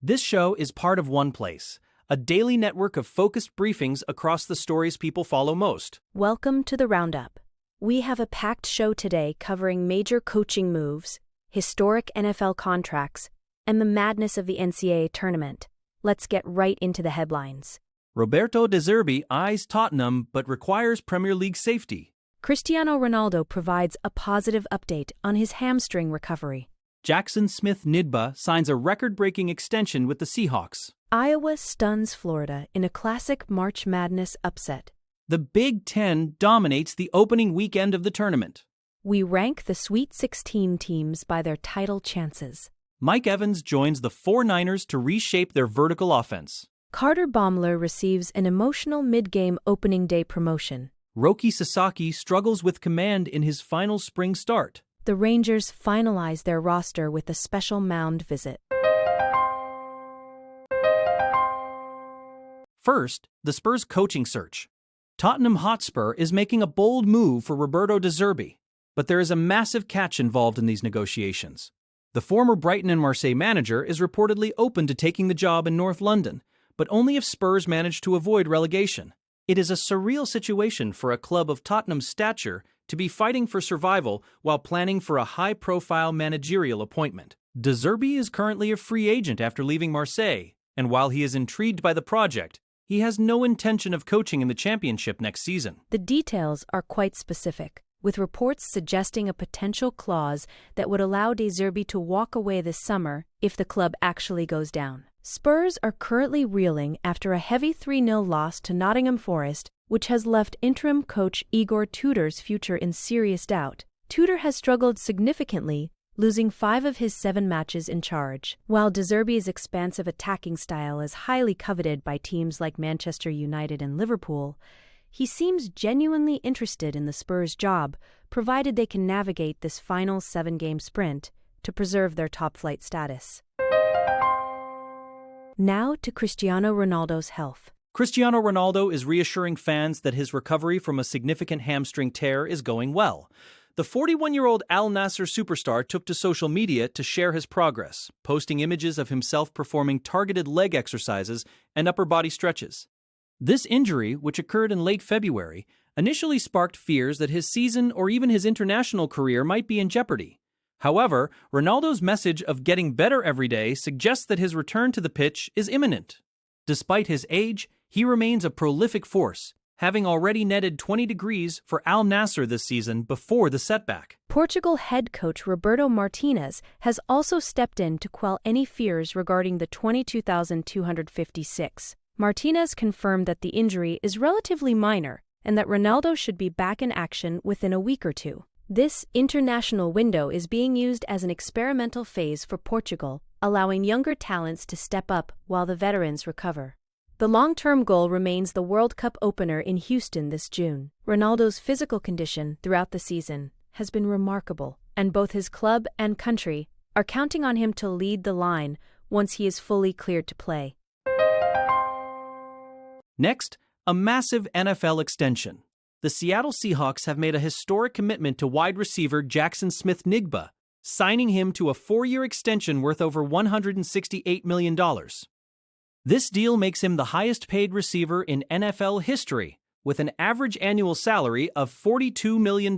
This show is part of One Place, a daily network of focused briefings across the stories people follow most. Welcome to the Roundup. We have a packed show today covering major coaching moves, historic NFL contracts, and the madness of the NCAA tournament. Let's get right into the headlines. Roberto De Zerbi eyes Tottenham but requires Premier League safety. Cristiano Ronaldo provides a positive update on his hamstring recovery. Jackson Smith-Njigba signs a record-breaking extension with the Seahawks. Iowa stuns Florida in a classic March Madness upset. The Big Ten dominates the opening weekend of the tournament. We rank the Sweet 16 teams by their title chances. Mike Evans joins the 49ers to reshape their vertical offense. Carter Baumler receives an emotional mid-game opening day promotion. Roki Sasaki struggles with command in his final spring start. The Rangers finalize their roster with a special mound visit. First, the Spurs coaching search. Tottenham Hotspur is making a bold move for Roberto De Zerbi, but there is a massive catch involved in these negotiations. The former Brighton and Marseille manager is reportedly open to taking the job in North London, but only if Spurs manage to avoid relegation. It is a surreal situation for a club of Tottenham's stature to be fighting for survival while planning for a high-profile managerial appointment. De Zerbi is currently a free agent after leaving Marseille, and while he is intrigued by the project, he has no intention of coaching in the championship next season. The details are quite specific, with reports suggesting a potential clause that would allow De Zerbi to walk away this summer if the club actually goes down. Spurs are currently reeling after a heavy 3-0 loss to Nottingham Forest, which has left interim coach Igor Tudor's future in serious doubt. Tudor has struggled significantly, losing 5 of his 7 matches in charge. While De Zerbi's expansive attacking style is highly coveted by teams like Manchester United and Liverpool, he seems genuinely interested in the Spurs' job, provided they can navigate this final 7-game sprint to preserve their top-flight status. Now to Cristiano Ronaldo's health. Cristiano Ronaldo is reassuring fans that his recovery from a significant hamstring tear is going well. The 41-year-old Al Nassr superstar took to social media to share his progress, posting images of himself performing targeted leg exercises and upper body stretches. This injury, which occurred in late February, initially sparked fears that his season or even his international career might be in jeopardy. However, Ronaldo's message of getting better every day suggests that his return to the pitch is imminent. Despite his age, he remains a prolific force, having already netted 20 degrees for Al Nassr this season before the setback. Portugal head coach Roberto Martinez has also stepped in to quell any fears regarding the 22,256. Martinez confirmed that the injury is relatively minor and that Ronaldo should be back in action within a week or two. This international window is being used as an experimental phase for Portugal, allowing younger talents to step up while the veterans recover. The long-term goal remains the World Cup opener in Houston this June. Ronaldo's physical condition throughout the season has been remarkable, and both his club and country are counting on him to lead the line once he is fully cleared to play. Next, a massive NFL extension. The Seattle Seahawks have made a historic commitment to wide receiver Jackson Smith-Njigba, signing him to a 4-year extension worth over $168 million. This deal makes him the highest-paid receiver in NFL history, with an average annual salary of $42 million.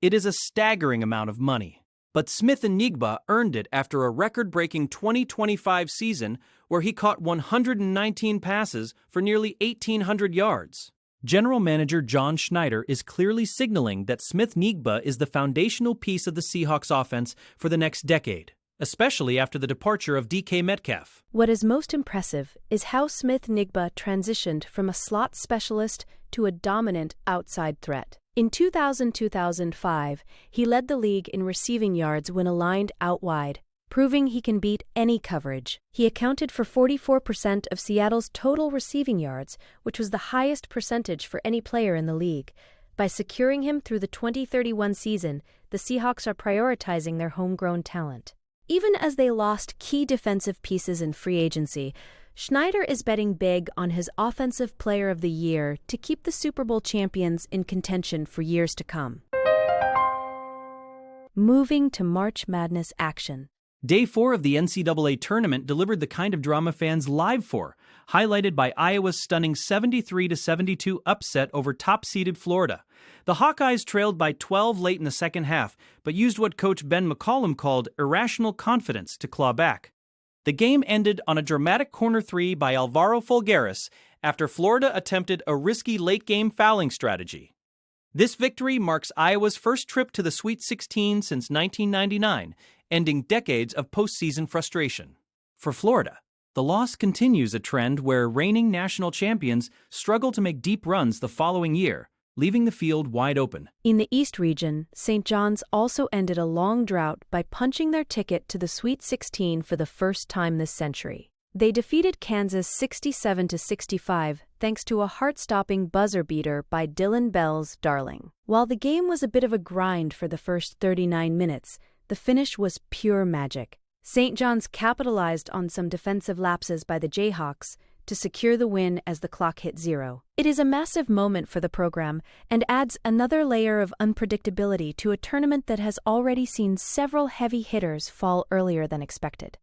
It is a staggering amount of money. But Smith-Njigba earned it after a record-breaking 2025 season where he caught 119 passes for nearly 1,800 yards. General Manager John Schneider is clearly signaling that Smith-Njigba is the foundational piece of the Seahawks offense for the next decade, especially after the departure of DK Metcalf. What is most impressive is how Smith-Njigba transitioned from a slot specialist to a dominant outside threat. In 2000-2005, he led the league in receiving yards when aligned out wide, proving he can beat any coverage. He accounted for 44% of Seattle's total receiving yards, which was the highest percentage for any player in the league. By securing him through the 2031 season, the Seahawks are prioritizing their homegrown talent. Even as they lost key defensive pieces in free agency, Schneider is betting big on his Offensive Player of the Year to keep the Super Bowl champions in contention for years to come. Moving to March Madness action. Day 4 of the NCAA tournament delivered the kind of drama fans live for, highlighted by Iowa's stunning 73-72 upset over top-seeded Florida. The Hawkeyes trailed by 12 late in the second half, but used what coach Ben McCollum called irrational confidence to claw back. The game ended on a dramatic corner three by Alvaro Folgueras after Florida attempted a risky late-game fouling strategy. This victory marks Iowa's first trip to the Sweet 16 since 1999, ending decades of postseason frustration. For Florida, the loss continues a trend where reigning national champions struggle to make deep runs the following year, leaving the field wide open. In the East region, St. John's also ended a long drought by punching their ticket to the Sweet 16 for the first time this century. They defeated Kansas 67-65 thanks to a heart-stopping buzzer beater by Dylan Bell's Darling. While the game was a bit of a grind for the first 39 minutes, the finish was pure magic. St. John's capitalized on some defensive lapses by the Jayhawks to secure the win as the clock hit zero. It is a massive moment for the program and adds another layer of unpredictability to a tournament that has already seen several heavy hitters fall earlier than expected.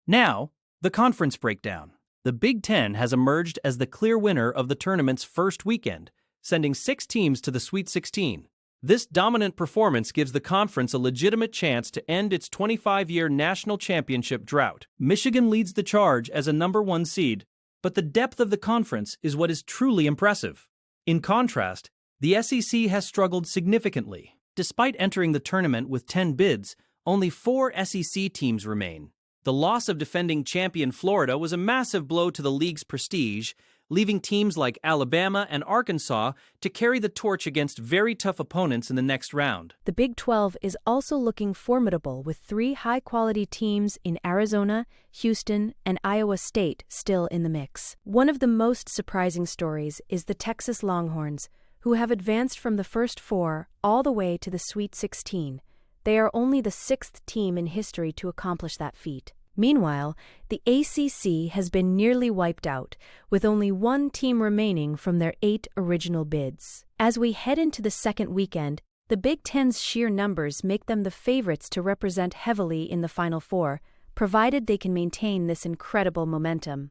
Now, the conference breakdown. The Big Ten has emerged as the clear winner of the tournament's first weekend, sending 6 teams to the Sweet 16. This dominant performance gives the conference a legitimate chance to end its 25-year national championship drought. Michigan leads the charge as a number 1 seed, but the depth of the conference is what is truly impressive. In contrast, the SEC has struggled significantly. Despite entering the tournament with 10 bids, only 4 SEC teams remain. The loss of defending champion Florida was a massive blow to the league's prestige, leaving teams like Alabama and Arkansas to carry the torch against very tough opponents in the next round. The Big 12 is also looking formidable with 3 high-quality teams in Arizona, Houston, and Iowa State still in the mix. One of the most surprising stories is the Texas Longhorns, who have advanced from the first 4 all the way to the Sweet 16. They are only the 6th team in history to accomplish that feat. Meanwhile, the ACC has been nearly wiped out, with only 1 team remaining from their 8 original bids. As we head into the second weekend, the Big Ten's sheer numbers make them the favorites to represent heavily in the Final Four, provided they can maintain this incredible momentum.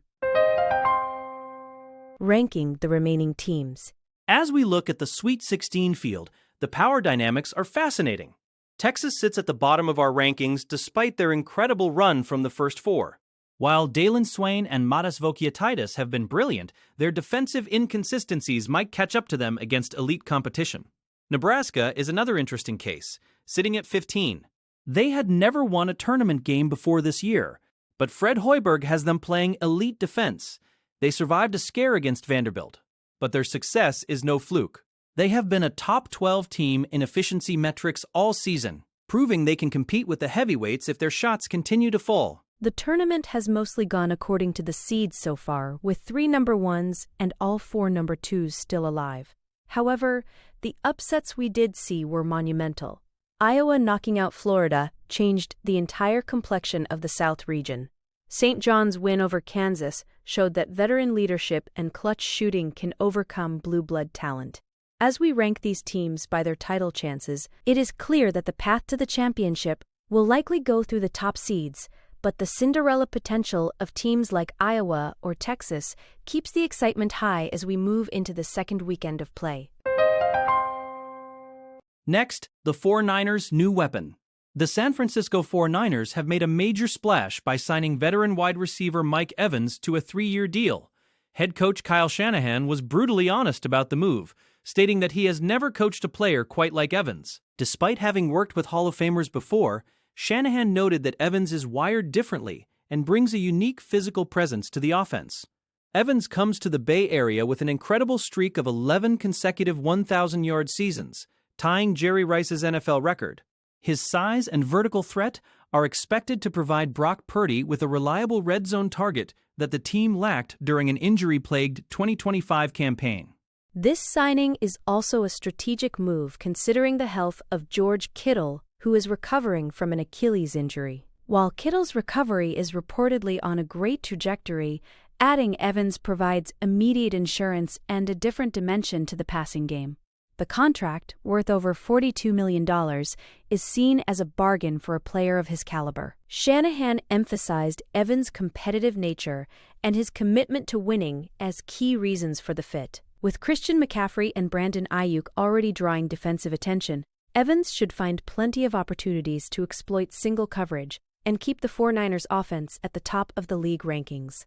Ranking the remaining teams. As we look at the Sweet 16 field, the power dynamics are fascinating. Texas sits at the bottom of our rankings despite their incredible run from the first 4. While Dalen Swain and Matas Vokietaitis have been brilliant, their defensive inconsistencies might catch up to them against elite competition. Nebraska is another interesting case, sitting at 15. They had never won a tournament game before this year, but Fred Hoiberg has them playing elite defense. They survived a scare against Vanderbilt, but their success is no fluke. They have been a top 12 team in efficiency metrics all season, proving they can compete with the heavyweights if their shots continue to fall. The tournament has mostly gone according to the seeds so far, with 3 number 1s and all 4 number 2s still alive. However, the upsets we did see were monumental. Iowa knocking out Florida changed the entire complexion of the South region. St. John's win over Kansas showed that veteran leadership and clutch shooting can overcome blue blood talent. As we rank these teams by their title chances, it is clear that the path to the championship will likely go through the top seeds, but the Cinderella potential of teams like Iowa or Texas keeps the excitement high as we move into the second weekend of play. Next, the 49ers' new weapon. The San Francisco 49ers have made a major splash by signing veteran wide receiver Mike Evans to a 3-year deal. Head coach Kyle Shanahan was brutally honest about the move, stating that he has never coached a player quite like Evans. Despite having worked with Hall of Famers before, Shanahan noted that Evans is wired differently and brings a unique physical presence to the offense. Evans comes to the Bay Area with an incredible streak of 11 consecutive 1,000-yard seasons, tying Jerry Rice's NFL record. His size and vertical threat are expected to provide Brock Purdy with a reliable red zone target that the team lacked during an injury-plagued 2025 campaign. This signing is also a strategic move considering the health of George Kittle, who is recovering from an Achilles injury. While Kittle's recovery is reportedly on a great trajectory, adding Evans provides immediate insurance and a different dimension to the passing game. The contract, worth over $42 million, is seen as a bargain for a player of his caliber. Shanahan emphasized Evans' competitive nature and his commitment to winning as key reasons for the fit. With Christian McCaffrey and Brandon Ayuk already drawing defensive attention, Evans should find plenty of opportunities to exploit single coverage and keep the 49ers offense at the top of the league rankings.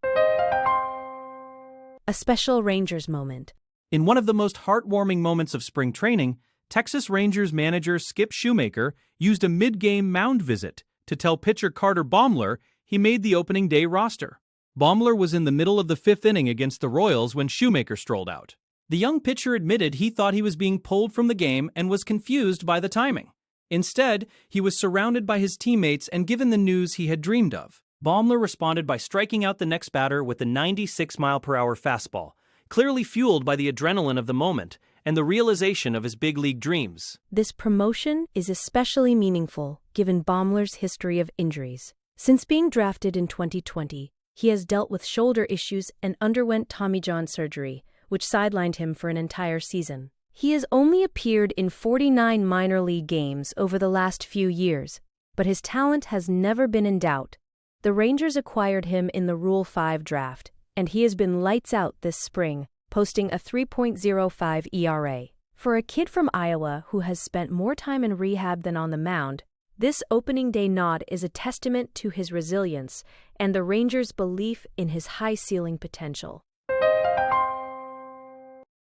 A special Rangers moment. In one of the most heartwarming moments of spring training, Texas Rangers manager Skip Shoemaker used a mid-game mound visit to tell pitcher Carter Baumler he made the opening day roster. Baumler was in the middle of the fifth inning against the Royals when Shoemaker strolled out. The young pitcher admitted he thought he was being pulled from the game and was confused by the timing. Instead, he was surrounded by his teammates and given the news he had dreamed of. Baumler responded by striking out the next batter with a 96-mile-per-hour fastball, clearly fueled by the adrenaline of the moment and the realization of his big league dreams. This promotion is especially meaningful given Baumler's history of injuries. Since being drafted in 2020, he has dealt with shoulder issues and underwent Tommy John surgery, which sidelined him for an entire season. He has only appeared in 49 minor league games over the last few years, but his talent has never been in doubt. The Rangers acquired him in the Rule 5 draft, and he has been lights out this spring, posting a 3.05 ERA. For a kid from Iowa who has spent more time in rehab than on the mound, this opening day nod is a testament to his resilience and the Rangers' belief in his high-ceiling potential.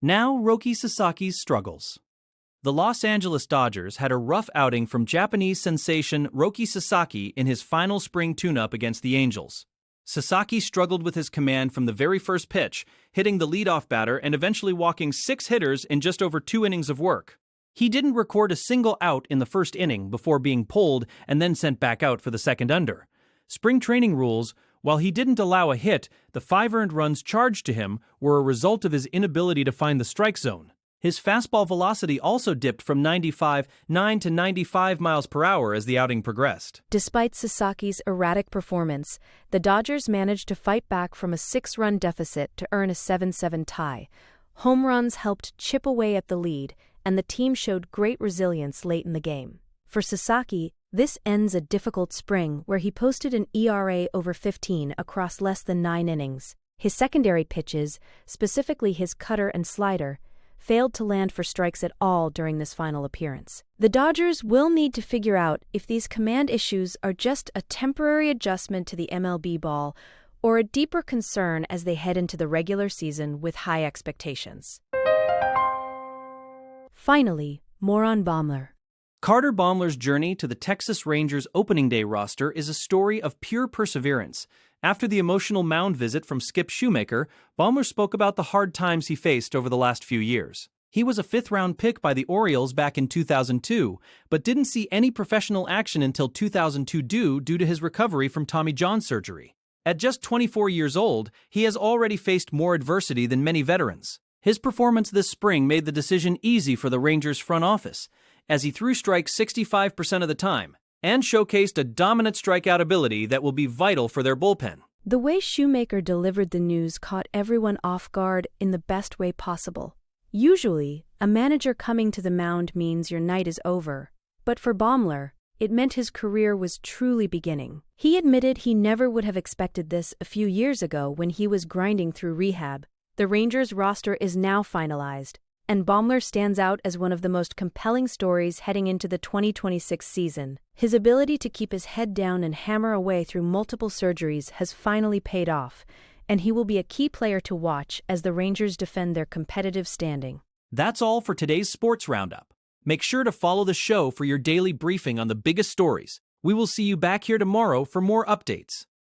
Now, Roki Sasaki's struggles. The Los Angeles Dodgers had a rough outing from Japanese sensation Roki Sasaki in his final spring tune-up against the Angels. Sasaki struggled with his command from the very first pitch, hitting the leadoff batter and eventually walking 6 hitters in just over 2 innings of work. He didn't record a single out in the first inning before being pulled and then sent back out for the second under. Spring training rules, while he didn't allow a hit, the 5 earned runs charged to him were a result of his inability to find the strike zone. His fastball velocity also dipped from 95.9 to 95 miles per hour as the outing progressed. Despite Sasaki's erratic performance, the Dodgers managed to fight back from a 6-run deficit to earn a 7-7 tie. Home runs helped chip away at the lead, and the team showed great resilience late in the game. For Sasaki, this ends a difficult spring where he posted an ERA over 15 across less than 9 innings. His secondary pitches, specifically his cutter and slider, failed to land for strikes at all during this final appearance. The Dodgers will need to figure out if these command issues are just a temporary adjustment to the MLB ball or a deeper concern as they head into the regular season with high expectations. Finally, more on Baumler. Carter Baumler's journey to the Texas Rangers opening day roster is a story of pure perseverance. After the emotional mound visit from Skip Shoemaker, Baumler spoke about the hard times he faced over the last few years. He was a 5th-round pick by the Orioles back in 2002, but didn't see any professional action until 2002 due to his recovery from Tommy John surgery. At just 24 years old, he has already faced more adversity than many veterans. His performance this spring made the decision easy for the Rangers front office, as he threw strikes 65% of the time, and showcased a dominant strikeout ability that will be vital for their bullpen. The way Shoemaker delivered the news caught everyone off guard in the best way possible. Usually, a manager coming to the mound means your night is over, but for Baumler, it meant his career was truly beginning. He admitted he never would have expected this a few years ago when he was grinding through rehab. The Rangers roster is now finalized, and Baumler stands out as one of the most compelling stories heading into the 2026 season. His ability to keep his head down and hammer away through multiple surgeries has finally paid off, and he will be a key player to watch as the Rangers defend their competitive standing. That's all for today's Sports Roundup. Make sure to follow the show for your daily briefing on the biggest stories. We will see you back here tomorrow for more updates.